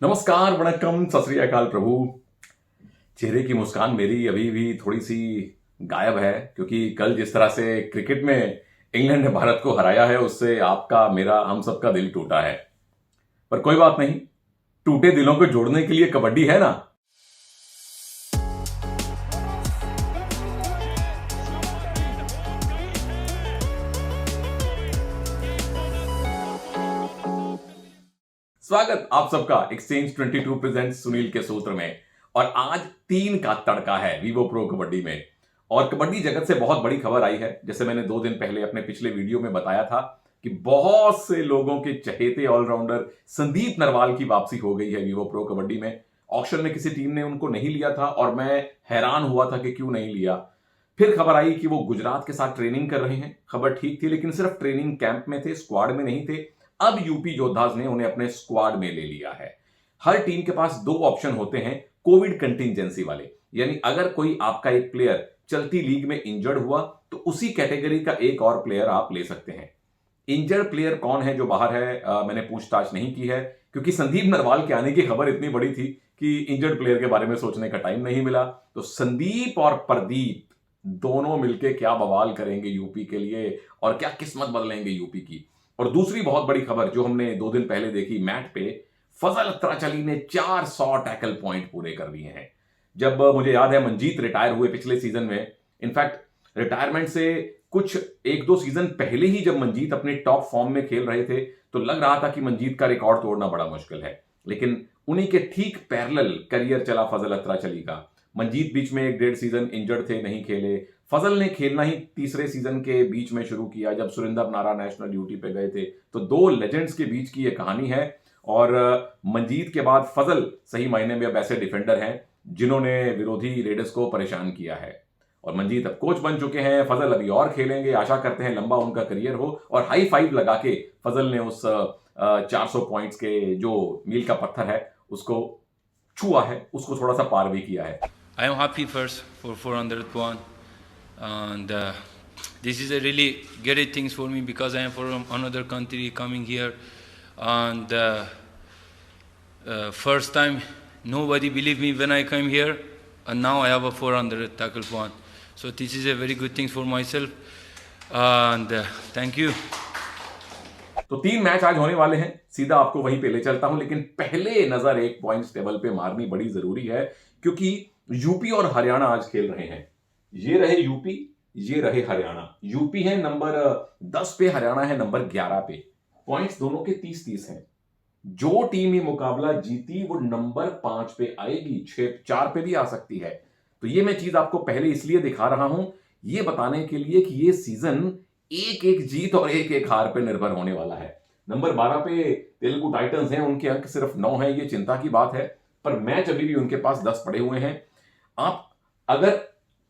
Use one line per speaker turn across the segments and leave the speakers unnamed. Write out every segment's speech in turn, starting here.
नमस्कार, वणक्कम, सत श्री अकाल प्रभु। चेहरे की मुस्कान मेरी अभी भी थोड़ी सी गायब है क्योंकि कल जिस तरह से क्रिकेट में इंग्लैंड ने भारत को हराया है उससे आपका, मेरा, हम सबका दिल टूटा है। पर कोई बात नहीं, टूटे दिलों को जोड़ने के लिए कबड्डी है ना। स्वागत आप सबका एक्सचेंज 22 प्रेजेंट सुनील के सूत्र में। और आज 3 का तड़का है वीवो प्रो कबड्डी में। और कबड्डी जगत से बहुत बड़ी खबर आई है। जैसे मैंने 2 दिन पहले अपने पिछले वीडियो में बताया था कि बहुत से लोगों के चहेते ऑलराउंडर संदीप नरवाल की वापसी हो गई है वीवो प्रो कबड्डी में। ऑक्शन में किसी टीम ने उनको नहीं लिया था और मैं हैरान हुआ था कि क्यों नहीं लिया। फिर खबर आई कि वो गुजरात के साथ ट्रेनिंग कर रहे हैं। खबर ठीक थी, लेकिन सिर्फ ट्रेनिंग कैंप में थे, स्क्वाड में नहीं थे। अब यूपी योद्धास ने उन्हें अपने स्क्वाड में ले लिया है। हर टीम के पास 2 ऑप्शन होते हैं कोविड कंटिजेंसी वाले, यानी अगर कोई आपका एक प्लेयर चलती लीग में इंजर्ड हुआ तो उसी कैटेगरी का एक और प्लेयर आप ले सकते हैं। इंजर्ड प्लेयर कौन है जो बाहर है, मैंने पूछताछ नहीं की है क्योंकि संदीप नरवाल के आने की खबर इतनी बड़ी थी कि इंजर्ड प्लेयर के बारे में सोचने का टाइम नहीं मिला। तो संदीप और प्रदीप दोनों मिलकर क्या बवाल करेंगे यूपी के लिए और क्या किस्मत बदलेंगे यूपी की। और दूसरी बहुत बड़ी खबर जो हमने 2 दिन पहले देखी मैट पे, फजल अत्राचली ने 400 टैकल पॉइंट पूरे कर लिए हैं। जब मुझे याद है मंजीत रिटायर हुए पिछले सीजन में, इनफैक्ट रिटायरमेंट से कुछ 1-2 सीजन पहले ही जब मंजीत अपने टॉप फॉर्म में खेल रहे थे तो लग रहा था कि मंजीत का रिकॉर्ड तोड़ना बड़ा मुश्किल है। लेकिन उन्हीं के ठीक पैरेलल करियर चला फजल अत्राचली का। मंजीत बीच में 1-1.5 सीजन इंजर्ड थे, नहीं खेले। फजल ने खेलना ही तीसरे सीजन के बीच में शुरू किया जब सुरेंद्र नारा नेशनल ड्यूटी पे गए थे। तो 2 लेजेंड्स के बीच की यह कहानी है। और मंजीत के बाद फजल सही मायने में अब ऐसे डिफेंडर हैं जिन्होंने विरोधी रेडर्स को परेशान किया है। और मंजीत अब कोच बन चुके हैं, फजल अभी और खेलेंगे। आशा करते हैं लंबा उनका करियर हो और हाई फाइव लगा के फजल ने उस 400 पॉइंट्स के जो मील का पत्थर है उसको छुआ है, उसको थोड़ा सा पार भी किया है।
I am happy first for 400 one, and this is a really great things for me because I am from another country coming here, and first time nobody believed me when I came here, and now I have a 400 tackle one, so this is a very good thing for myself, and thank you.
तो 3 match आज होने वाले हैं, सीधा आपको वहीं पे ले चलता हूं। लेकिन पहले नजर एक पॉइंट्स टेबल पे मारनी बड़ी जरूरी है क्योंकि यूपी और हरियाणा आज खेल रहे हैं। ये रहे यूपी, ये रहे हरियाणा। यूपी है नंबर 10 पे, हरियाणा है नंबर 11 पे। पॉइंट्स दोनों के 30-30 हैं। जो टीम ये मुकाबला जीती वो नंबर 5 पे आएगी, 4 पे भी आ सकती है। तो ये मैं चीज आपको पहले इसलिए दिखा रहा हूं, ये बताने के लिए कि ये सीजन एक जीत और एक हार पे निर्भर होने वाला है। नंबर 12 पे तेलुगु टाइटंस हैं, उनके अंक सिर्फ 9 हैं, ये चिंता की बात है। पर मैच अभी भी उनके पास 10 पड़े हुए हैं। आप अगर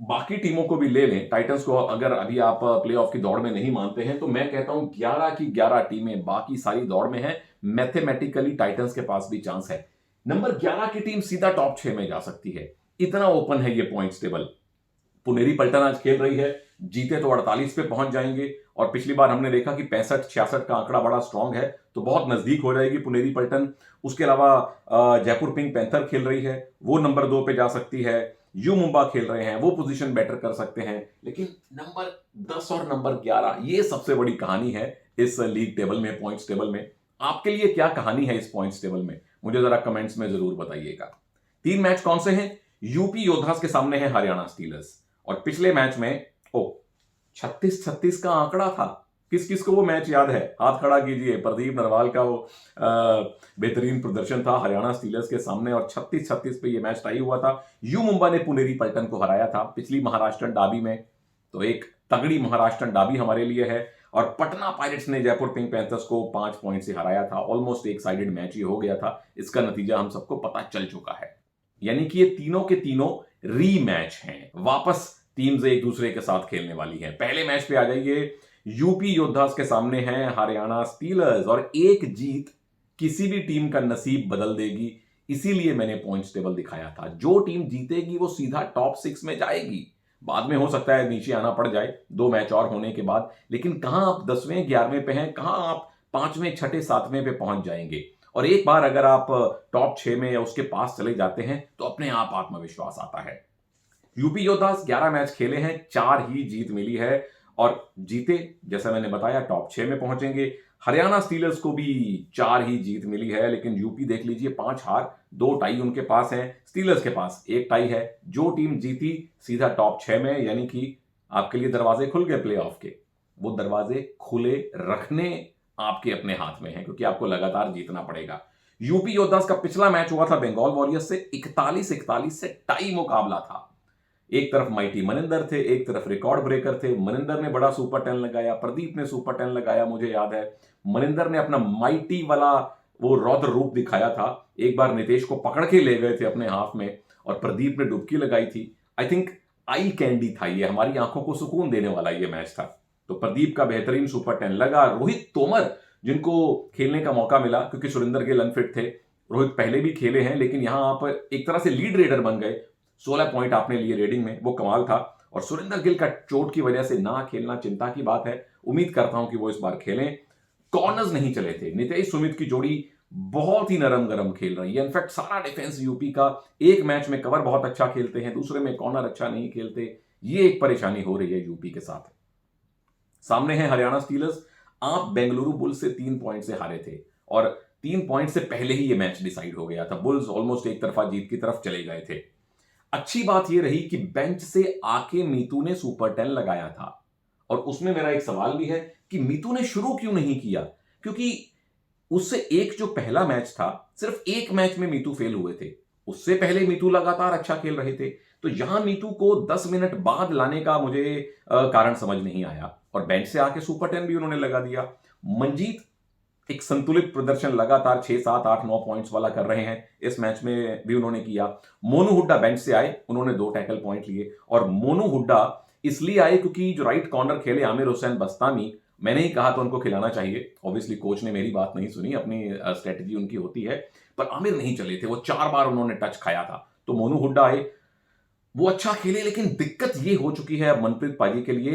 बाकी टीमों को भी ले लें, टाइटंस को अगर अभी आप प्लेऑफ की दौड़ में नहीं मानते हैं, तो मैं कहता हूं 11 की 11 टीमें बाकी सारी दौड़ में हैं। मैथमेटिकली टाइटंस के पास भी चांस है। नंबर 11 की टीम सीधा टॉप 6 में जा सकती है, इतना ओपन है ये पॉइंट्स टेबल। पुनेरी पलटन आज खेल रही है, जीते तो 48 पे पहुंच जाएंगे। और पिछली बार हमने देखा कि 65-66 का आंकड़ा बड़ा स्ट्रांग है, तो बहुत नजदीक हो जाएगी पुनेरी पलटन। उसके अलावा जयपुर पिंक पैंथर खेल रही है, वो नंबर 2 पे जा सकती है। यू मुंबा खेल रहे हैं, वो पोजीशन बेटर कर सकते हैं। लेकिन नंबर 10 और नंबर 11 ये सबसे बड़ी कहानी है इस लीग टेबल में, पॉइंट्स टेबल में। आपके लिए क्या कहानी है इस पॉइंट्स टेबल में, मुझे जरा कमेंट्स में जरूर बताइएगा। 3 मैच कौन से हैं? यूपी योद्धास के सामने है हरियाणा स्टीलर्स। और पिछले मैच में 36-36 का आंकड़ा था। किस किस को वो मैच याद है? हाथ खड़ा कीजिए। प्रदीप नरवाल का वो बेहतरीन प्रदर्शन था हरियाणा स्टीलर्स के सामने और 36-36 पे ये मैच टाई हुआ था। यू मुंबा ने पुनेरी पलटन को हराया था पिछली महाराष्ट्र डाबी में, तो एक तगड़ी महाराष्ट्र डाबी हमारे लिए है। और पटना पायरेट्स ने जयपुर पिंक पैंथर्स को 5 पॉइंट से हराया था। ऑलमोस्ट एक साइडेड मैच ही हो गया था, इसका नतीजा हम सबको पता चल चुका है। यानी कि ये तीनों के तीनों रीमैच हैं, वापस टीम्स एक दूसरे के साथ खेलने वाली हैं। पहले मैच पे आ जाइए, यूपी योद्धास के सामने है हरियाणा स्टीलर्स। और एक जीत किसी भी टीम का नसीब बदल देगी, इसीलिए मैंने पॉइंट्स टेबल दिखाया था। जो टीम जीतेगी वो सीधा टॉप 6 में जाएगी। बाद में हो सकता है नीचे आना पड़ जाए 2 मैच और होने के बाद, लेकिन कहां आप 10वें 11वें पे हैं, कहां आप 5वें 6ठे 7वें पे पहुंच जाएंगे। और एक बार अगर आप टॉप 6 में या उसके पास चले जाते हैं तो अपने आप आत्मविश्वास आता है। यूपी योद्धास 11 मैच खेले हैं, 4 ही जीत मिली है और जीते जैसा मैंने बताया टॉप 6 में पहुंचेंगे। हरियाणा स्टीलर्स को भी 4 ही जीत मिली है, लेकिन यूपी देख लीजिए 5 हार, 2 टाई उनके पास है, स्टीलर्स के पास 1 टाई है। जो टीम जीती सीधा टॉप 6 में, यानी कि आपके लिए दरवाजे खुल गए प्लेऑफ के। वो दरवाजे खुले रखने आपके अपने हाथ में है, क्योंकि आपको लगातार जीतना पड़ेगा। यूपी योद्धास का पिछला मैच हुआ था बंगाल वॉरियर्स से, 41-41 से टाई मुकाबला था। एक तरफ माइटी मनिंदर थे, एक तरफ रिकॉर्ड ब्रेकर थे। मनिंदर ने बड़ा सुपर 10 लगाया, प्रदीप ने सुपर 10 लगाया, मुझे याद है मनिंदर ने अपना माइटी वाला वो रौद्र रूप दिखाया था। एक बार नितेश को पकड़ के ले गए थे अपने हाथ में और प्रदीप ने डुबकी लगाई थी। आई थिंक आई कैंडी था ये, हमारी आंखों को सुकून देने वाला ये मैच था। तो प्रदीप का बेहतरीन सुपर 10 लगा। रोहित तोमर जिनको खेलने का मौका मिला क्योंकि सुरेंद्र गिल अनफिट थे, रोहित पहले भी खेले हैं लेकिन यहां आप एक तरह से लीड रेडर बन गए। 16 पॉइंट आपने लिए रेडिंग में, वो कमाल था। और सुरेंद्र गिल का चोट की वजह से ना खेलना चिंता की बात है, उम्मीद करता हूं कि वो इस बार खेलें। कॉर्नर्स नहीं चले थे, नितेश सुमित की जोड़ी बहुत ही नरम गरम खेल रही है। इनफैक्ट सारा डिफेंस यूपी का, एक मैच में कवर बहुत अच्छा खेलते हैं, दूसरे में कॉर्नर अच्छा नहीं खेलते। ये एक परेशानी हो रही है यूपी के साथ। सामने है हरियाणा स्टीलर्स। आप बेंगलुरु बुल्स से 3 पॉइंट से हारे थे और 3 पॉइंट से पहले ही ये मैच डिसाइड हो गया था। बुल्स ऑलमोस्ट एक तरफा जीत की तरफ चले गए थे। अच्छी बात यह रही कि बेंच से आके मीतू ने सुपर 10 लगाया था और उसमें मेरा एक सवाल भी है कि मीतू ने शुरू क्यों नहीं किया, क्योंकि उससे एक जो पहला मैच था, सिर्फ एक मैच में मीतू फेल हुए थे। उससे पहले मीतू लगातार अच्छा खेल रहे थे। तो यहां मीतू को 10 मिनट बाद लाने का मुझे कारण समझ नहीं आया और बेंच से आके सुपर 10 भी उन्होंने लगा दिया। मंजीत एक संतुलित प्रदर्शन लगातार 6, 7, 8, 9 पॉइंट्स वाला कर रहे हैं, इस मैच में भी उन्होंने किया। मोनू हुड्डा बेंच से आए, उन्होंने 2 टैकल पॉइंट लिए और मोनू हुड्डा इसलिए आए क्योंकि जो राइट कॉर्नर खेले आमिर हुसैन बस्तामी, मैंने ही कहा तो उनको खिलाना चाहिए। ऑब्वियसली कोच ने मेरी बात नहीं सुनी, अपनी स्ट्रेटजी उनकी होती है, पर आमिर नहीं चले थे, वो 4 बार उन्होंने टच खाया था। तो मोनू हुड्डा आए, वो अच्छा खेले, लेकिन दिक्कत ये हो चुकी है अब मनप्रीत पाजी के लिए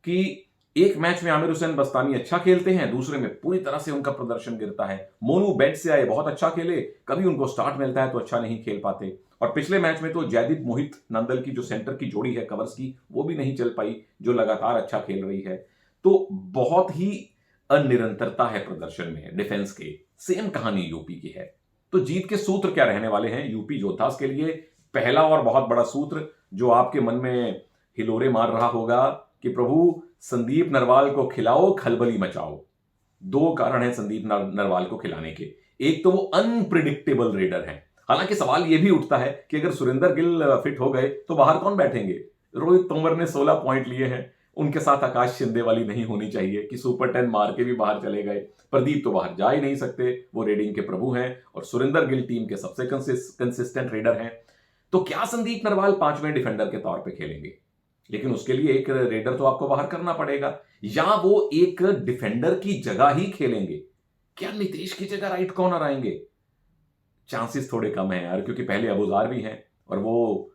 कि एक मैच में आमिर हुसैन बस्तामी अच्छा खेलते हैं, दूसरे में पूरी तरह से उनका प्रदर्शन गिरता है। मोनू बेंच से आए, बहुत अच्छा खेले, कभी उनको स्टार्ट मिलता है तो अच्छा नहीं खेल पाते। और पिछले मैच में तो जयदीप मोहित नंदल की जो सेंटर की जोड़ी है कवर्स की, वो भी नहीं चल पाई, जो लगातार अच्छा खेल रही है। तो बहुत ही अनिरंतरता है प्रदर्शन में डिफेंस के। सेम कहानी यूपी की है। तो जीत के सूत्र क्या रहने वाले हैं यूपी योद्धास के लिए? पहला और बहुत बड़ा सूत्र जो आपके मन में हिलोरे मार रहा होगा कि प्रभु संदीप नरवाल को खिलाओ, खलबली मचाओ। 2 कारण हैं संदीप नरवाल को खिलाने के। एक तो वो अनप्रिडिक्टेबल रेडर हैं। हालांकि सवाल यह भी उठता है कि अगर सुरेंद्र गिल फिट हो गए तो बाहर कौन बैठेंगे? रोहित तोमर ने 16 पॉइंट लिए हैं, उनके साथ आकाश शिंदे वाली नहीं होनी चाहिए कि सुपर 10 मार के भी बाहर चले गए। प्रदीप तो बाहर जा ही नहीं सकते, वो रेडिंग के प्रभु हैं और सुरेंद्र गिल टीम के सबसे कंसिस्टेंट रेडर हैं। तो क्या संदीप नरवाल 5वें डिफेंडर के तौर पे खेलेंगे? लेकिन उसके लिए एक रेडर तो आपको बाहर करना पड़ेगा, या वो एक डिफेंडर की जगह ही खेलेंगे। क्या नितेश की जगह राइट कॉर्नर आएंगे? चांसेस थोड़े कम है यार, क्योंकि पहले अबुजार भी हैं और वो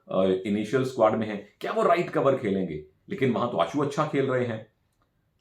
इनिशियल स्क्वाड में है। क्या वो राइट कवर खेलेंगे? लेकिन वहां तो आशु अच्छा खेल रहे हैं।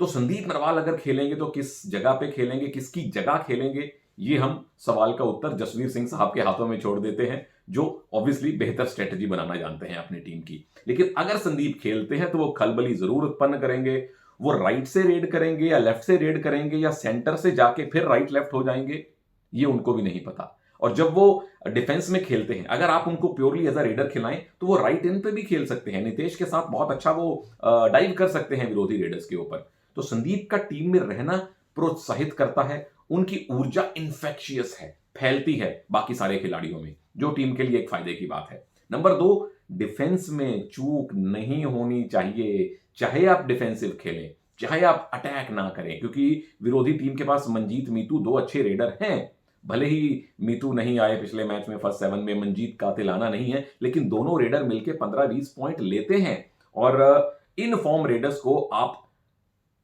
तो संदीप नरवाल अगर खेलेंगे तो किस जगह पे खेलेंगे, किसकी जगह खेलेंगे? ये हम सवाल का उत्तर जसवीर सिंह साहब के हाथों में छोड़ देते हैं, जो ऑब्वियसली बेहतर स्ट्रेटजी बनाना जानते हैं अपनी टीम की। लेकिन अगर संदीप खेलते हैं तो वो खलबली जरूर उत्पन्न करेंगे। वो राइट से रेड करेंगे या लेफ्ट से रेड करेंगे या सेंटर से जाके फिर राइट लेफ्ट हो जाएंगे, ये उनको भी नहीं पता। और जब वो डिफेंस में खेलते हैं, अगर आप उनको प्योरली एज अ रेडर खिलाएं तो वो राइट इन पे भी खेल सकते हैं, नितेश के साथ बहुत अच्छा वो डाइव कर सकते हैं विरोधी रेडर्स के ऊपर। तो संदीप का टीम में रहना प्रोत्साहित करता है, उनकी ऊर्जा इन्फेक्शियस है, फैलती है बाकी सारे खिलाड़ियों में, जो टीम के लिए एक फायदे की बात है। नंबर 2, डिफेंस में चूक नहीं होनी चाहिए। चाहे आप डिफेंसिव खेलें, चाहे आप अटैक ना करें, क्योंकि विरोधी टीम के पास मंजीत, मीतू 2 अच्छे रेडर हैं। भले ही मीतू नहीं आए पिछले मैच में फर्स्ट 7 में, मंजीत कातिलाना नहीं है, लेकिन दोनों रेडर मिलकर 15-20 पॉइंट लेते हैं। और इन फॉर्म रेडर्स को आप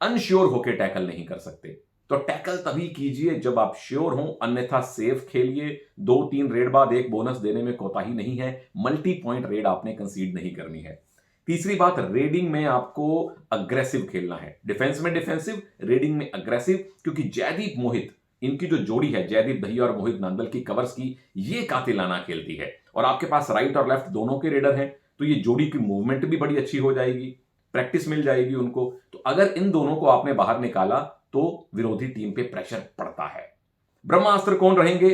अनश्योर होकर टैकल नहीं कर सकते। तो टैकल तभी कीजिए जब आप श्योर हो, अन्यथा सेफ खेलिए। 2-3 रेड बाद एक बोनस देने में कोताही नहीं है। मल्टी पॉइंट रेड आपने कंसीड नहीं करनी है। तीसरी बात, रेडिंग में आपको अग्रेसिव खेलना है। डिफेंस में डिफेंसिव, रेडिंग में अग्रेसिव, क्योंकि जयदीप मोहित इनकी जो जोड़ी है जयदीप दहिया और मोहित नांदल की कवर्स की, ये कातिलाना खेलती है। और आपके पास राइट और लेफ्ट दोनों के रेडर हैं, तो ये जोड़ी की मूवमेंट भी बड़ी अच्छी हो जाएगी, प्रैक्टिस मिल जाएगी उनको। तो अगर इन दोनों को आपने बाहर निकाला तो विरोधी टीम पे प्रेशर पड़ता है। ब्रह्मास्त्र कौन रहेंगे?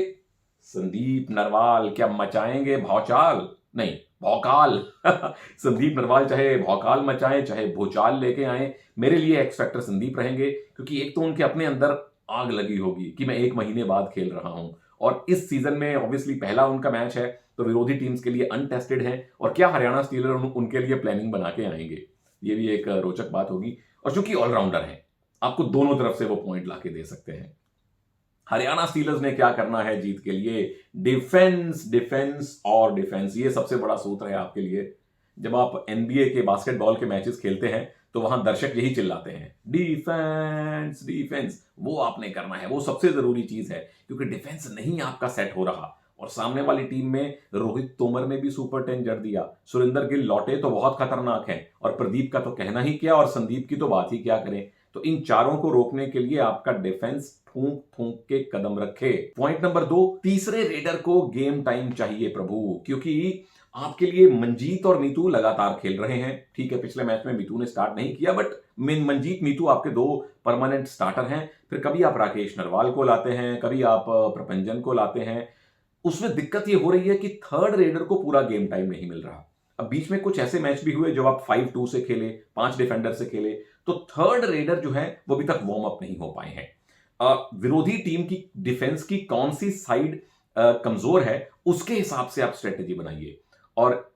संदीप नरवाल। क्या मचाएंगे भौचाल? नहीं, भौकाल। संदीप नरवाल चाहे भौकाल मचाएं चाहे भूचाल लेके आए, मेरे लिए एक्स फैक्टर संदीप रहेंगे, क्योंकि एक तो उनके अपने अंदर आग लगी होगी कि मैं 1 महीने बाद खेल रहा हूं, और इस सीजन में ऑब्वियसली पहला उनका मैच है, तो विरोधी टीम्स के लिए अनटेस्टेड है, और क्या हरियाणा स्टीलर उनके लिए प्लानिंग बना के आएंगे, ये भी एक रोचक बात होगी। और चूंकि ऑलराउंडर है, आपको दोनों तरफ से वो पॉइंट लाके दे सकते हैं। हरियाणा स्टीलर्स ने क्या करना है जीत के लिए? डिफेंस, डिफेंस और डिफेंस, ये सबसे बड़ा सूत्र है आपके लिए। जब आप एनबीए के बास्केटबॉल के मैचेस खेलते हैं तो वहां दर्शक यही चिल्लाते हैं, डिफेंस डिफेंस। वो आपने करना है, वो सबसे जरूरी चीज है, क्योंकि डिफेंस नहीं आपका सेट हो रहा। और सामने वाली टीम में रोहित तोमर ने भी सुपर 10 जड़ दिया, सुरेंद्र गिल लौटे तो बहुत खतरनाक है, और प्रदीप का तो कहना ही क्या, और संदीप की तो बात ही क्या करें। तो इन चारों को रोकने के लिए आपका डिफेंस फूंक फूंक के कदम रखे। पॉइंट नंबर 2, तीसरे रेडर को गेम टाइम चाहिए प्रभु, क्योंकि आपके लिए मंजीत और मीतू लगातार खेल रहे हैं। ठीक है, पिछले मैच में मीतू ने स्टार्ट नहीं किया, बट मंजीत मीतू आपके 2 परमानेंट स्टार्टर हैं। फिर कभी आप राकेश नरवाल को लाते हैं, कभी आप प्रपंजन को लाते हैं। उसमें दिक्कत ये हो रही है कि थर्ड रेडर को पूरा गेम टाइम नहीं मिल रहा। अब बीच में कुछ ऐसे मैच भी हुए जब आप 5-2 से खेले, 5 डिफेंडर से खेले, तो थर्ड रेडर जो है वो अभी तक वार्म अप नहीं हो पाए हैं। विरोधी टीम की डिफेंस की कौन सी साइड कमजोर है, उसके हिसाब से आप स्ट्रेटेजी बनाइए। और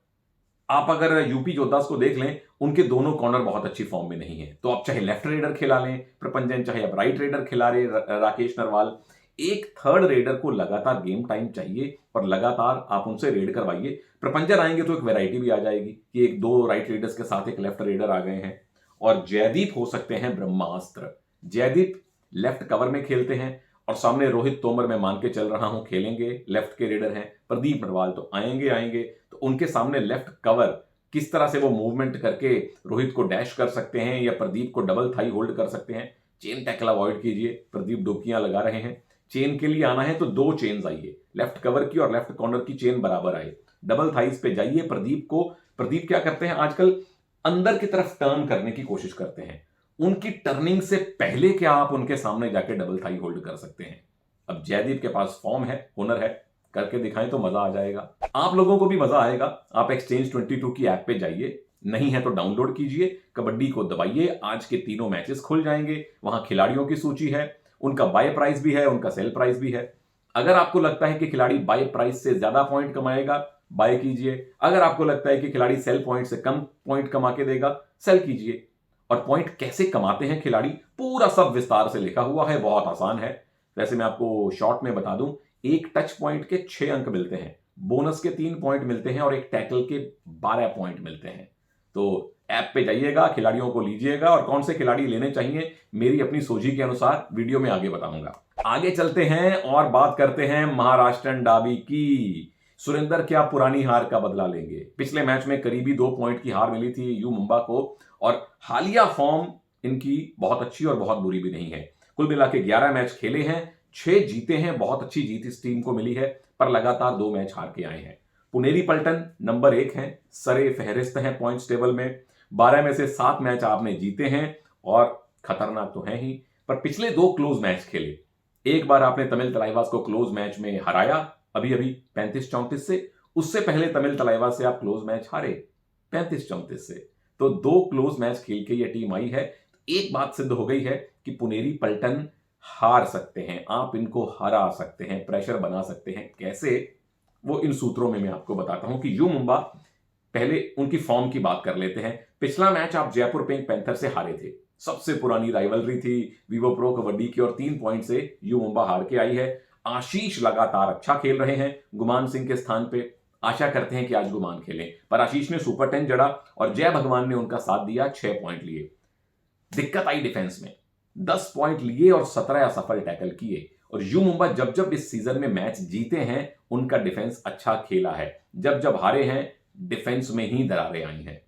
आप अगर यूपी जोधास को देख लें, उनके दोनों कॉर्नर बहुत अच्छी फॉर्म में नहीं है, तो आप चाहे लेफ्ट रेडर खिला लें प्रपंजन, चाहे आप राइट रेडर खिला रहे राकेश नरवाल, एक थर्ड रेडर को लगातार गेम टाइम चाहिए और लगातार आप उनसे रेड करवाइए। प्रपंजन आएंगे तो एक वैरायटी भी आ जाएगी कि 1-2 राइट रेडर्स के साथ एक लेफ्ट रेडर आ गए हैं। और जयदीप हो सकते हैं ब्रह्मास्त्र। जयदीप लेफ्ट कवर में खेलते हैं, और सामने रोहित तोमर मैं मान के चल रहा हूं खेलेंगे, लेफ्ट के रेडर हैं। प्रदीप नरवाल तो आएंगे, तो उनके सामने लेफ्ट कवर किस तरह से वो मूवमेंट करके रोहित को डैश कर सकते हैं या प्रदीप को डबल थाई होल्ड कर सकते हैं। चेन टैकल अवॉइड कीजिए, प्रदीप डुबकियां लगा रहे हैं। चेन के लिए आना है तो 2 चेन्स आइए, लेफ्ट कवर की और लेफ्ट कॉर्नर की चेन बराबर आए, डबल थाइज पे जाइए। प्रदीप क्या करते हैं आजकल, अंदर की तरफ टर्न करने की कोशिश करते हैं। उनकी टर्निंग से पहले क्या आप उनके सामने जाके डबल थाई होल्ड कर सकते हैं? अब जयदीप के पास फॉर्म है, हुनर है, करके दिखाएं तो मजा आ जाएगा, आप लोगों को भी मजा आएगा। आप एक्सचेंज 22 की ऐप पे जाइए, नहीं है तो डाउनलोड कीजिए, कबड्डी को दबाइए, आज के तीनों मैचेस खुल जाएंगे। वहां खिलाड़ियों की सूची है, उनका बाय प्राइस भी है, उनका सेल प्राइस भी है। अगर आपको लगता है कि खिलाड़ी बाय प्राइस से ज्यादा पॉइंट कमाएगा, बाय कीजिए। अगर आपको लगता है कि खिलाड़ी सेल पॉइंट से कम पॉइंट कमा के देगा, सेल कीजिए। और पॉइंट कैसे कमाते हैं खिलाड़ी, पूरा सब विस्तार से लिखा हुआ है, बहुत आसान है। वैसे मैं आपको शॉर्ट में बता दूं, एक टच पॉइंट के 6 अंक मिलते हैं, बोनस के 3 पॉइंट मिलते हैं, और एक टैकल के 12 पॉइंट मिलते हैं। तो ऐप पे जाइएगा, खिलाड़ियों को लीजिएगा, और कौन से खिलाड़ी लेने चाहिए मेरी अपनी सोची के अनुसार वीडियो में आगे बताऊंगा। आगे चलते हैं और बात करते हैं महाराष्ट्रन डाबी की। सुरेंद्र क्या पुरानी हार का बदला लेंगे? पिछले मैच में करीबी 2 पॉइंट की हार मिली थी यू मुंबा को, और हालिया फॉर्म इनकी बहुत अच्छी और बहुत बुरी भी नहीं है। कुल मिला के 11 मैच खेले हैं, 6 जीते हैं, बहुत अच्छी जीत इस टीम को मिली है, पर लगातार 2 मैच हार के आए हैं। पुनेरी पल्टन नंबर 1 है, सरे फहरिस्त हैं पॉइंट्स टेबल में। 12 में से 7 मैच आपने जीते हैं, और खतरनाक तो है ही, पर पिछले 2 क्लोज मैच खेले। एक बार आपने तमिल तलाइवास को क्लोज मैच में हराया, अभी 35-34 से। उससे पहले तमिल तलाइवास से आप क्लोज मैच हारे 35-34 से। तो 2 क्लोज मैच खेल के ये टीम आई है। एक बात सिद्ध हो गई है कि पुनेरी पल्टन हार सकते हैं, आप इनको हरा सकते हैं, प्रेशर बना सकते हैं। कैसे, वो इन सूत्रों में मैं आपको बताता हूं कि यू मुंबा, पहले उनकी फॉर्म की बात कर लेते हैं। पिछला मैच आप जयपुर पिंक पैंथर से हारे थे, सबसे पुरानी राइवलरी थी विवो प्रो कबड्डी की, और 3 पॉइंट से यू मुंबा हार के आई है। आशीष लगातार अच्छा खेल रहे हैं गुमान सिंह के स्थान पे, आशा करते हैं कि आज गुमान खेलें, पर आशीष ने सुपर 10 जड़ा और जय भगवान ने उनका साथ दिया, 6 पॉइंट लिए। दिक्कत आई डिफेंस में, 10 पॉइंट लिए और 17 असफल टैकल किए। और यू मुंबा जब जब इस सीजन में मैच जीते हैं, उनका डिफेंस अच्छा खेला है, जब जब हारे हैं डिफेंस में ही दरारें आई हैं।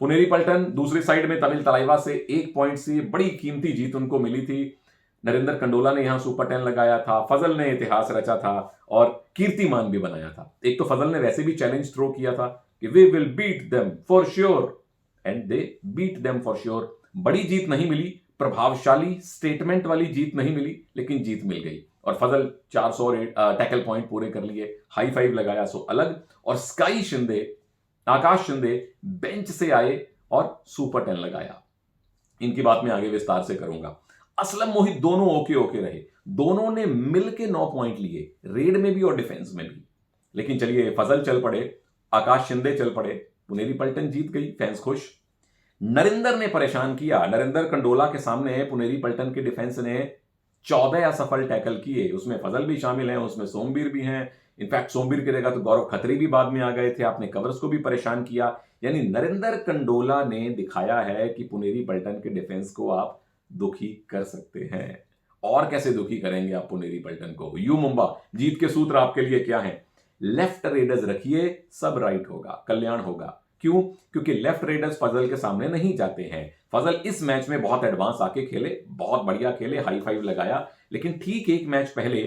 पुनेरी पल्टन दूसरी साइड में तमिल तलाइवा से 1 पॉइंट से बड़ी कीमती जीत उनको मिली थी। नरेंद्र कंडोला ने यहां सुपर 10 लगाया था, फजल ने इतिहास रचा था और कीर्तिमान भी बनाया था। एक तो फजल ने वैसे भी चैलेंज थ्रो किया था कि we will beat them for sure, and they beat them for sure. बड़ी जीत नहीं मिली, प्रभावशाली स्टेटमेंट वाली जीत नहीं मिली, लेकिन जीत मिल गई। और फजल 400 टैकल पॉइंट पूरे कर लिए, हाई फाइव लगाया सो अलग। और स्काई शिंदे, आकाश शिंदे बेंच से आए और सुपर 10 लगाया। इनकी बात मैं आगे विस्तार से करूंगा। असलम मोहित दोनों ओके ओके रहे, दोनों ने मिलके 9 पॉइंट लिए, रेड में भी और डिफेंस में भी। लेकिन चलिए, फजल चल पड़े, आकाश शिंदे चल पड़े, पुनेरी पलटन जीत गई, फैंस खुश। नरेंद्र ने परेशान किया, नरेंद्र कंडोला के सामने पुनेरी पलटन के डिफेंस ने 14 असफल टैकल किए, उसमें फजल भी शामिल हैं, उसमें सोमवीर भी हैं। इनफैक्ट सोमवीर की जगह तो गौरव खत्री भी बाद में आ गए थे, आपने कवर्स को भी परेशान किया। यानी नरेंद्र कंडोला ने दिखाया है कि पुनेरी पलटन के डिफेंस को आप दुखी कर सकते हैं। और कैसे दुखी करेंगे आप पुनेरी पलटन को? यू मुंबा जीत के सूत्र आपके लिए क्या है? लेफ्ट रेडर्स रखिए, सब राइट होगा, कल्याण होगा। क्यों? क्योंकि लेफ्ट रेडर्स फजल के सामने नहीं जाते हैं। फजल इस मैच में बहुत एडवांस आके खेले, बहुत बढ़िया खेले, हाई फाइव लगाया। लेकिन ठीक एक मैच पहले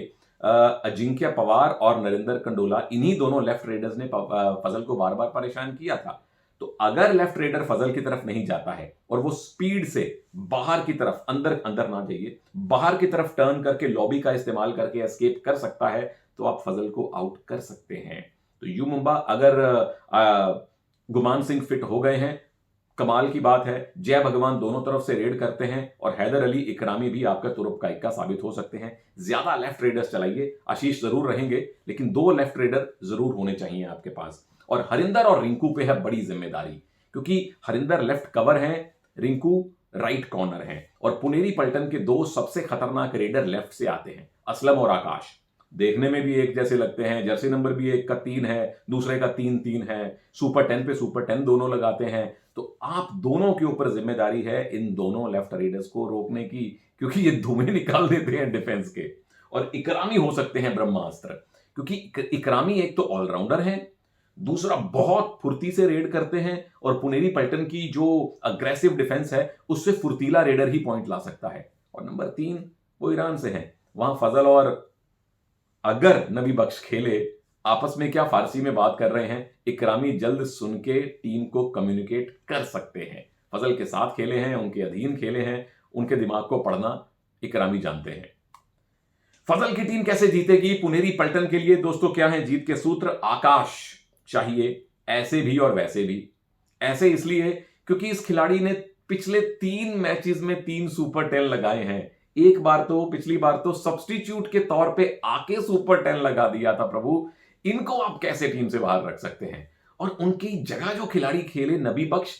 अजिंक्य पवार और नरेंद्र कंडोला, इन्हीं दोनों लेफ्ट रेडर्स ने फजल को बार बार परेशान किया था। तो अगर लेफ्ट रेडर फजल की तरफ नहीं जाता है और वो स्पीड से बाहर की तरफ, अंदर अंदर ना जाइए, बाहर की तरफ टर्न करके लॉबी का इस्तेमाल करके एस्केप कर सकता है, तो आप फजल को आउट कर सकते हैं। तो यू मुंबा, अगर गुमान सिंह फिट हो गए हैं, कमाल की बात है। जय भगवान दोनों तरफ से रेड करते हैं और हैदर अली इकरामी भी आपका तुरुप का इक्का साबित हो सकते हैं। ज्यादा लेफ्ट रेडर्स चलाइए, आशीष जरूर रहेंगे, लेकिन 2 लेफ्ट रेडर जरूर होने चाहिए आपके पास। और हरिंदर और रिंकू पे है बड़ी जिम्मेदारी, क्योंकि हरिंदर लेफ्ट कवर है, रिंकू राइट कॉर्नर है। और पुनेरी पलटन के 2 सबसे खतरनाक रेडर लेफ्ट से आते हैं, असलम और आकाश। देखने में भी एक जैसे लगते हैं, जर्सी नंबर भी एक का 3 है, दूसरे का 3-3 है, सुपर 10 पे सुपर 10 दोनों लगाते हैं। तो आप दोनों के ऊपर जिम्मेदारी है इन दोनों लेफ्ट रेडर्स को रोकने की, क्योंकि ये धुएं निकाल देते हैं डिफेंस के। और इकरामी हो सकते हैं ब्रह्मास्त्र, क्योंकि इकरामी एक तो ऑलराउंडर है, दूसरा बहुत फुर्ती से रेड करते हैं, और पुनेरी पलटन की जो अग्रेसिव डिफेंस है उससे फुर्तीला रेडर ही पॉइंट ला सकता है। और नंबर 3 वो ईरान से है, वहां फजल और अगर नबी बख्श खेले, आपस में क्या फारसी में बात कर रहे हैं, इकरामी जल्द सुन के टीम को कम्युनिकेट कर सकते हैं। फजल के साथ खेले हैं, उनके अधीन खेले हैं, उनके दिमाग को पढ़ना इकरामी जानते हैं। फजल की टीम कैसे जीतेगी पुनेरी पलटन के लिए? दोस्तों क्या है जीत के सूत्र? आकाश चाहिए, ऐसे भी और वैसे भी। ऐसे इसलिए क्योंकि इस खिलाड़ी ने पिछले 3 मैचेस में 3 सुपर 10 लगाए हैं। एक बार तो, पिछली बार तो सब्स्टिट्यूट के तौर पे आके सुपर 10 लगा दिया था। प्रभु, इनको आप कैसे टीम से बाहर रख सकते हैं? और उनकी जगह जो खिलाड़ी खेले, नबी बख्श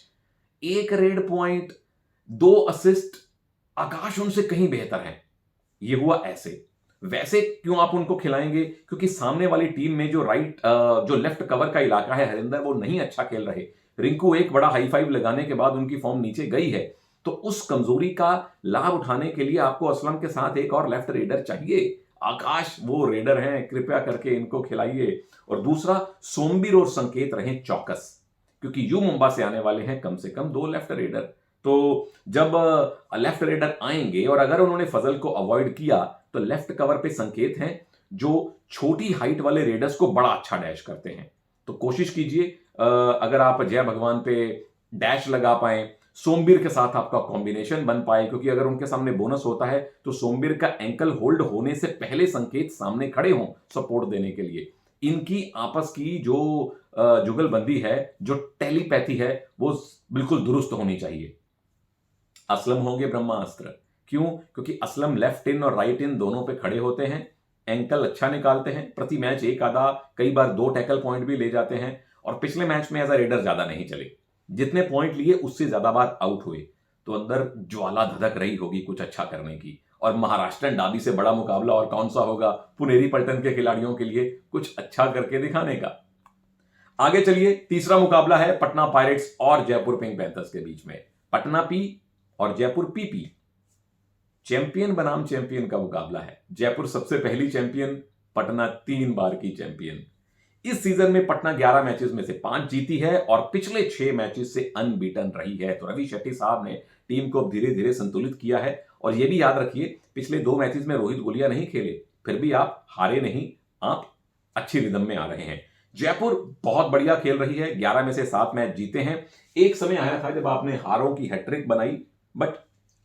1 रेड पॉइंट, 2 असिस्ट, आकाश उनसे कहीं बेहतर है। ये हुआ ऐसे। वैसे क्यों आप उनको खिलाएंगे? क्योंकि सामने वाली टीम में जो लेफ्ट कवर का इलाका है, हरिंदर वो नहीं अच्छा खेल रहे। रिंकू एक बड़ा हाई फाइव लगाने के बाद उनकी फॉर्म नीचे गई है। तो उस कमजोरी का लाभ उठाने के लिए आपको असलम के साथ एक और लेफ्ट रेडर चाहिए। आकाश वो रेडर हैं, कृपया करके इनको खिलाइए। और दूसरा, सोमबीर और संकेत रहें चौकस, क्योंकि यू मुंबा से आने वाले हैं कम से कम 2 लेफ्ट रेडर। तो जब लेफ्ट रेडर आएंगे और अगर उन्होंने फजल को अवॉइड किया, तो लेफ्ट कवर पे संकेत हैं जो छोटी हाइट वाले रेडर्स को बड़ा अच्छा डैश करते हैं। तो कोशिश कीजिए अगर आप जय भगवान पे डैश लगा पाए, सोमबीर के साथ आपका कॉम्बिनेशन बन पाए, क्योंकि अगर उनके सामने बोनस होता है तो सोमबीर का एंकल होल्ड होने से पहले संकेत सामने खड़े हों सपोर्ट देने के लिए। इनकी आपस की जो जुगलबंदी है, जो टेलीपैथी है, वो बिल्कुल दुरुस्त होनी चाहिए। असलम होंगे ब्रह्मास्त्र। क्यों? क्योंकि असलम लेफ्ट इन और राइट इन दोनों पे खड़े होते हैं, एंकल अच्छा निकालते हैं, प्रति मैच एक आधा, कई बार 2 टैकल पॉइंट भी ले जाते हैं। और पिछले मैच में एज अ रेडर ज्यादा नहीं चले, जितने पॉइंट लिए उससे ज्यादा बार आउट हुए। तो अंदर ज्वाला धधक रही होगी कुछ अच्छा करने की। और महाराष्ट्रन डाबी से बड़ा मुकाबला और कौन सा होगा पुनेरी पलटन के खिलाड़ियों के लिए कुछ अच्छा करके दिखाने का। आगे चलिए, तीसरा मुकाबला है पटना पायरेट्स और जयपुर पिंक पैंथर्स के बीच में। पटना पी और जयपुर पीपी, चैंपियन बनाम चैंपियन का मुकाबला है। जयपुर सबसे पहली चैंपियन, पटना 3 बार की चैंपियन। इस सीजन में पटना 11 मैचेस में से 5 जीती है और पिछले 6 मैचेस से अनबीटन रही है। तो रवि शेट्टी साहब ने टीम को धीरे धीरे संतुलित किया है और यह भी याद रखिए, पिछले 2 मैचेस में रोहित गुलिया नहीं खेले, फिर भी आप हारे नहीं, आप अच्छी रिदम में आ रहे हैं। जयपुर बहुत बढ़िया खेल रही है, 11 में से 7 मैच जीते हैं। एक समय आया था जब आपने हारों की हैट्रिक बनाई, बट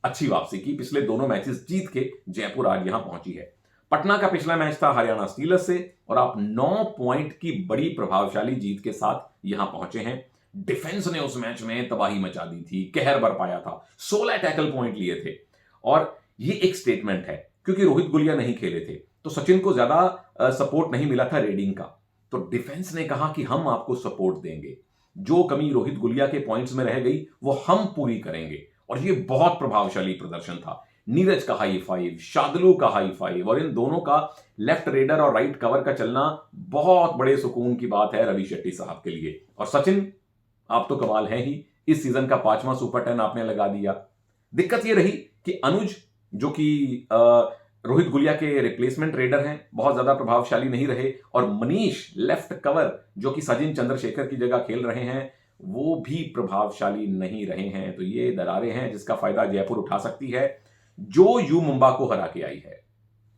अच्छी वापसी की, पिछले दोनों मैचेस जीत के जयपुर आज यहां पहुंची है। पटना का पिछला मैच था हरियाणा स्टीलर्स से और आप 9 पॉइंट की बड़ी प्रभावशाली जीत के साथ यहां पहुंचे हैं। डिफेंस ने उस मैच में तबाही मचा दी थी, कहर बरपाया था, 16 टैकल पॉइंट लिए थे। और ये एक स्टेटमेंट है, क्योंकि रोहित गुलिया नहीं खेले थे तो सचिन को ज्यादा सपोर्ट नहीं मिला था रेडिंग का, तो डिफेंस ने कहा कि हम आपको सपोर्ट देंगे, जो कमी रोहित गुलिया के पॉइंट्स में रह गई वो हम पूरी करेंगे। और ये बहुत प्रभावशाली प्रदर्शन था। नीरज का हाई 5, शार्दुल का हाई 5 और इन दोनों का लेफ्ट रेडर और राइट कवर का चलना बहुत बड़े सुकून की बात है रवि शेट्टी साहब के लिए। और सचिन, आप तो कमाल हैं ही, इस सीजन का 5वां सुपर 10 आपने लगा दिया। दिक्कत यह रही कि अनुज, जो कि रोहित गुलिया के रिप्लेसमेंट रेडर हैं, बहुत ज्यादा प्रभावशाली नहीं रहे, और मनीष लेफ्ट कवर, जो कि सचिन चंद्रशेखर की जगह खेल रहे हैं, वो भी प्रभावशाली नहीं रहे हैं। तो ये दरारें हैं जिसका फायदा जयपुर उठा सकती है, जो यू मुंबा को हरा के आई है।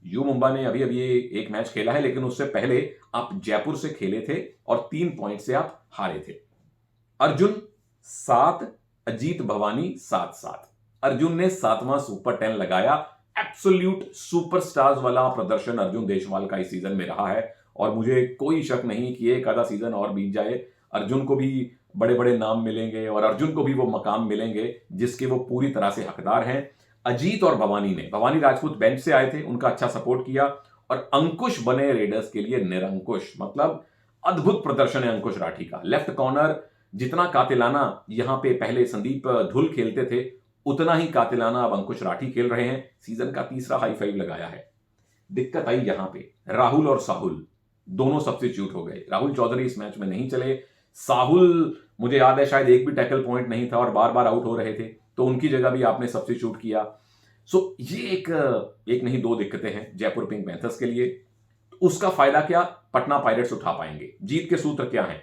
यू मुंबा ने अभी अभी एक मैच खेला है, लेकिन उससे पहले आप जयपुर से खेले थे और 3 पॉइंट से आप हारे थे। अर्जुन 7, अजीत भवानी 7-7। अर्जुन ने 7वां सुपर 10 लगाया। एब्सोल्यूट सुपरस्टार्स वाला प्रदर्शन अर्जुन देशवाल का इस सीजन में रहा है, और मुझे कोई शक नहीं कि एक आधा सीजन और बीत जाए, अर्जुन को भी बड़े बड़े नाम मिलेंगे और अर्जुन को भी वो मकाम मिलेंगे जिसके वो पूरी तरह से हकदार हैं। अजीत और भवानी राजपूत बेंच से आए थे, उनका अच्छा सपोर्ट किया, और अंकुश बने रेडर्स के लिए निरंकुश। मतलब अद्भुत प्रदर्शन है अंकुश राठी का। लेफ्ट कॉर्नर जितना कातिलाना यहां पे पहले संदीप धुल खेलते थे, उतना ही कातिलाना अब अंकुश राठी खेल रहे हैं। सीजन का 3रा हाई 5 लगाया है। दिक्कत आई यहां पे, राहुल और साहुल दोनों सब्स्टिट्यूट हो गए। राहुल चौधरी इस मैच में नहीं चले। साहुल, मुझे याद है शायद एक भी टैकल पॉइंट नहीं था और बार बार आउट हो रहे थे, तो उनकी जगह भी आपने सब्स्टिट्यूट किया। सो ये एक नहीं 2 दिक्कतें हैं जयपुर पिंक पैंथर्स के लिए। उसका फायदा क्या पटना पायरेट्स उठा पाएंगे? जीत के सूत्र क्या हैं?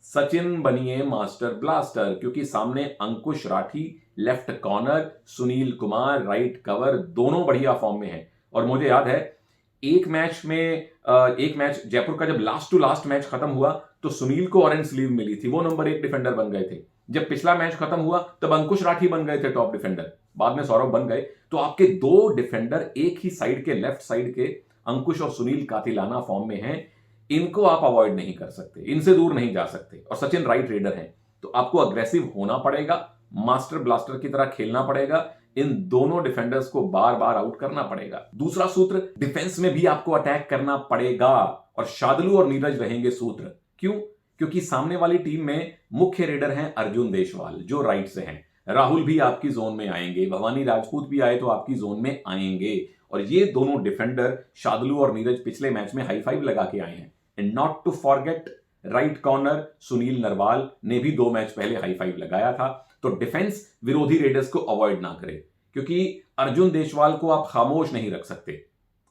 सचिन बनिए मास्टर ब्लास्टर, क्योंकि सामने Ankush Rathi left corner, Sunil Kumar right cover, दोनों बढ़िया फॉर्म में हैं। और मुझे याद है एक मैच जयपुर का जब लास्ट टू लास्ट मैच खत्म हुआ तो सुनील को ऑरेंज स्लीव मिली थी, वो नंबर 1 डिफेंडर बन गए थे। जब पिछला मैच खत्म हुआ तब अंकुश राठी बन गए थे टॉप डिफेंडर, बाद में सौरभ बन गए। तो आपके 2 डिफेंडर एक ही साइड के, लेफ्ट साइड के, अंकुश और सुनील कातिलाना फॉर्म में हैं। इनको आप अवॉइड नहीं कर सकते, इनसे दूर नहीं जा सकते। और सचिन राइट रेडर हैं, तो आपको अग्रेसिव होना पड़ेगा, मास्टर ब्लास्टर की तरह खेलना पड़ेगा, इन दोनों डिफेंडर्स को बार बार आउट करना पड़ेगा। दूसरा सूत्र, डिफेंस में भी आपको अटैक करना पड़ेगा, और शार्दुल और नीरज रहेंगे सूत्र। क्यों? क्योंकि सामने वाली टीम में मुख्य रेडर हैं अर्जुन देशवाल, जो राइट से हैं। राहुल भी आपकी जोन में आएंगे, भवानी राजपूत भी आए तो आपकी जोन में आएंगे, और ये दोनों डिफेंडर शार्दुल और नीरज पिछले मैच में हाई 5 लगा के आए हैं। And not to forget, right corner Sunil Narwal ने भी 2 मैच पहले हाई 5 लगाया था। तो डिफेंस विरोधी रेडर्स को अवॉइड ना करे, क्योंकि अर्जुन देशवाल को आप खामोश नहीं रख सकते,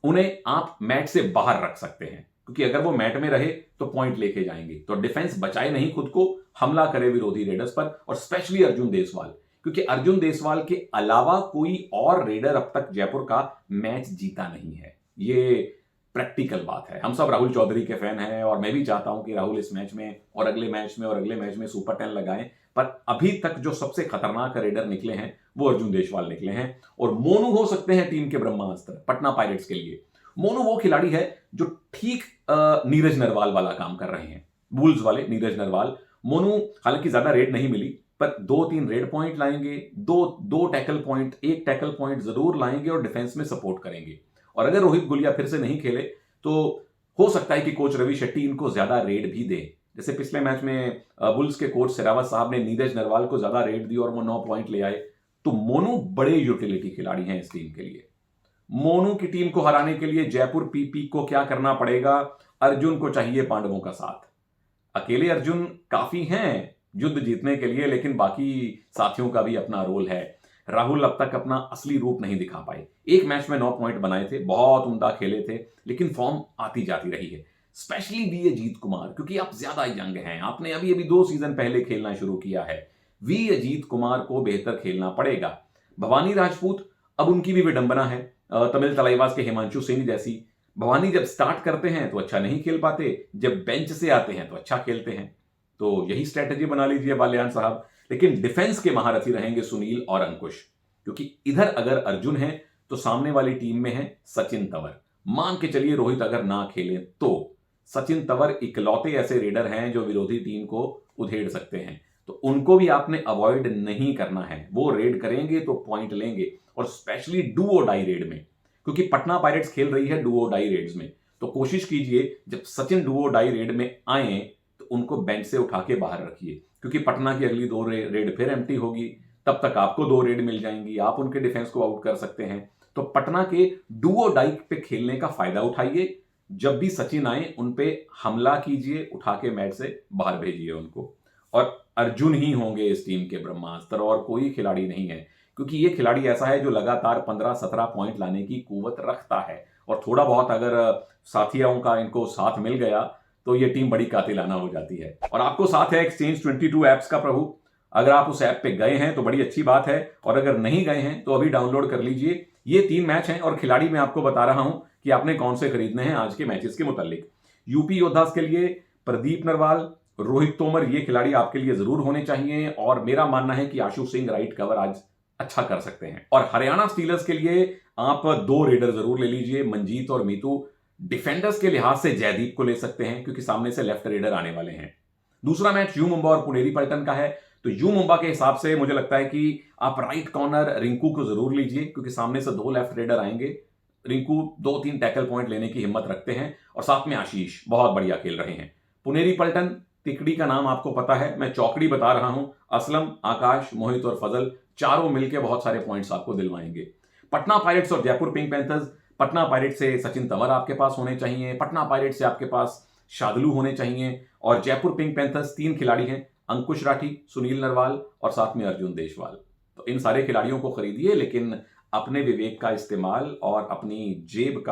उन्हें आप मैच से बाहर रख सकते हैं, क्योंकि अगर वो मैट में रहे तो पॉइंट लेके जाएंगे। तो डिफेंस बचाए नहीं खुद को, हमला करे विरोधी रेडर्स पर, और स्पेशली अर्जुन देशवाल, क्योंकि अर्जुन देशवाल के अलावा कोई और रेडर अब तक जयपुर का मैच जीता नहीं है। ये प्रैक्टिकल बात है। हम सब राहुल चौधरी के फैन हैं, और मैं भी चाहता हूं कि राहुल इस मैच में और अगले मैच में और अगले मैच में सुपर 10 लगाएं, पर अभी तक जो सबसे खतरनाक रेडर निकले हैं वो अर्जुन देशवाल निकले हैं। और मोनू हो सकते हैं टीम के ब्रह्मास्त्र पटना पायरेट्स के लिए। मोनू वो खिलाड़ी है जो ठीक नीरज नरवाल वाला काम कर रहे हैं, बुल्स वाले नीरज नरवाल। मोनू हालांकि ज्यादा रेड नहीं मिली, पर 2-3 रेड पॉइंट लाएंगे, 2 टैकल पॉइंट, 1 टैकल पॉइंट जरूर लाएंगे और डिफेंस में सपोर्ट करेंगे। और अगर रोहित गुलिया फिर से नहीं खेले तो हो सकता है कि कोच रवि शेट्टी इनको ज्यादा रेड भी दे। जैसे पिछले मैच में बुल्स के कोच सेरावत साहब ने नीरज नरवाल को ज्यादा रेड दी और वो 9 पॉइंट ले आए। तो मोनू बड़े यूटिलिटी खिलाड़ी हैं इस टीम के लिए। मोनू की टीम को हराने के लिए जयपुर पीपी को क्या करना पड़ेगा? अर्जुन को चाहिए पांडवों का साथ। अकेले अर्जुन काफी हैं युद्ध जीतने के लिए, लेकिन बाकी साथियों का भी अपना रोल है। राहुल अब तक अपना असली रूप नहीं दिखा पाए। एक मैच में 9 पॉइंट बनाए थे, बहुत उम्दा खेले थे, लेकिन फॉर्म आती जाती रही है। स्पेशली वी अजीत कुमार, क्योंकि आप ज्यादा यंग हैं, आपने अभी 2 सीजन पहले खेलना शुरू किया है। वी अजीत कुमार को बेहतर खेलना पड़ेगा। भवानी राजपूत अब उनकी भी विडंबना है। तमिल तलाईवास के हिमांशु सिंह जैसी। भवानी जब स्टार्ट करते हैं तो अच्छा नहीं खेल पाते, जब बेंच से आते हैं तो अच्छा खेलते हैं। तो यही स्ट्रेटेजी बना लीजिए बालियान साहब। लेकिन डिफेंस के महारथी रहेंगे सुनील और अंकुश, क्योंकि इधर अगर अर्जुन है तो सामने वाली टीम में है सचिन तंवर। मान के चलिए रोहित अगर ना खेले तो सचिन तंवर इकलौते ऐसे रेडर हैं जो विरोधी टीम को उधेड़ सकते हैं। तो उनको भी आपने अवॉइड नहीं करना है। वो रेड करेंगे तो पॉइंट लेंगे, और स्पेशली डू और डाई रेड में, क्योंकि पटना पायरेट्स खेल रही है डू और डाई रेड्स में। तो कोशिश कीजिए जब सचिन डू और डाई रेड में आए तो उनको बेंच से उठा के बाहर रखिए, क्योंकि पटना की अगली 2 रेड फिर एम्प्टी होगी। तब तक आपको 2 रेड मिल जाएंगी, आप उनके डिफेंस को आउट कर सकते हैं। तो पटना के डू और डाई पे खेलने का फायदा उठाइए। जब भी सचिन आए उन पे हमला कीजिए, उठा के मैच से बाहर भेजिए उनको। और अर्जुन ही होंगे इस टीम के ब्रह्मास्त्र, और कोई खिलाड़ी नहीं है, क्योंकि ये खिलाड़ी ऐसा है जो लगातार 15-17 पॉइंट लाने की कुवत रखता है। और थोड़ा बहुत अगर साथियों का इनको साथ मिल गया तो ये टीम बड़ी कातिलाना हो जाती है। और आपको साथ है एक्सचेंज 22 ऐप्स का प्रभु। अगर आप उस ऐप पे गए हैं तो बड़ी अच्छी बात है, और अगर नहीं गए हैं तो अभी डाउनलोड कर लीजिए। ये 3 मैच हैं और खिलाड़ी मैं आपको बता रहा हूं कि आपने कौन से खरीदने हैं आज के मैचेस के मुतालिक। यूपी योद्धास के लिए प्रदीप नरवाल, रोहित तोमर, ये खिलाड़ी आपके लिए जरूर होने चाहिए। और मेरा मानना है कि आशु सिंह राइट कवर आज अच्छा कर सकते हैं। और हरियाणा स्टीलर्स के लिए आप 2 रेडर जरूर ले लीजिए, मंजीत और मीतू। डिफेंडर्स के लिहाज से जयदीप को ले सकते हैं, क्योंकि सामने से लेफ्ट रेडर आने वाले हैं। दूसरा मैच यू मुंबा और पुनेरी पल्टन का है। तो यू मुंबा के हिसाब से मुझे लगता है कि आप राइट कॉर्नर रिंकू को जरूर लीजिए, क्योंकि सामने से 2 लेफ्ट रेडर आएंगे। रिंकू 2-3 टैकल पॉइंट लेने की हिम्मत रखते हैं, और साथ में आशीष बहुत बढ़िया खेल रहे हैं। पुनेरी पल्टन, तिकड़ी का नाम आपको पता है, मैं चौकड़ी बता रहा हूं। असलम, आकाश, मोहित और फजल चारों मिलकर बहुत सारे पॉइंट्स आपको दिलवाएंगे। पटना पायरेट्स और Jaipur pink panthers. Patna pirates से सचिन तंवर आपके पास होने चाहिए, पटना पायरेट्स से आपके पास शादलू होने चाहिए। और जयपुर पिंक पैंथर्स 3 खिलाड़ी हैं, अंकुश राठी, सुनील नरवाल और साथ में अर्जुन देशवाल। तो इन सारे खिलाड़ियों को खरीदिए, लेकिन अपने विवेक का इस्तेमाल और अपनी जेब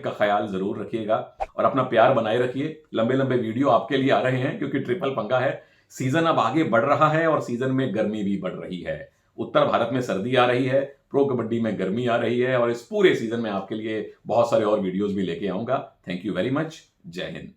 का ख्याल जरूर रखिएगा, और अपना प्यार बनाए रखिए। लंबे लंबे वीडियो आपके लिए आ रहे हैं, क्योंकि ट्रिपल पंगा है। सीजन अब आगे बढ़ रहा है और सीजन में गर्मी भी बढ़ रही है। उत्तर भारत में सर्दी आ रही है, प्रो कबड्डी में गर्मी आ रही है, और इस पूरे सीजन में आपके लिए बहुत सारे और वीडियोस भी लेके आऊंगा। Thank you very much. जय हिंद।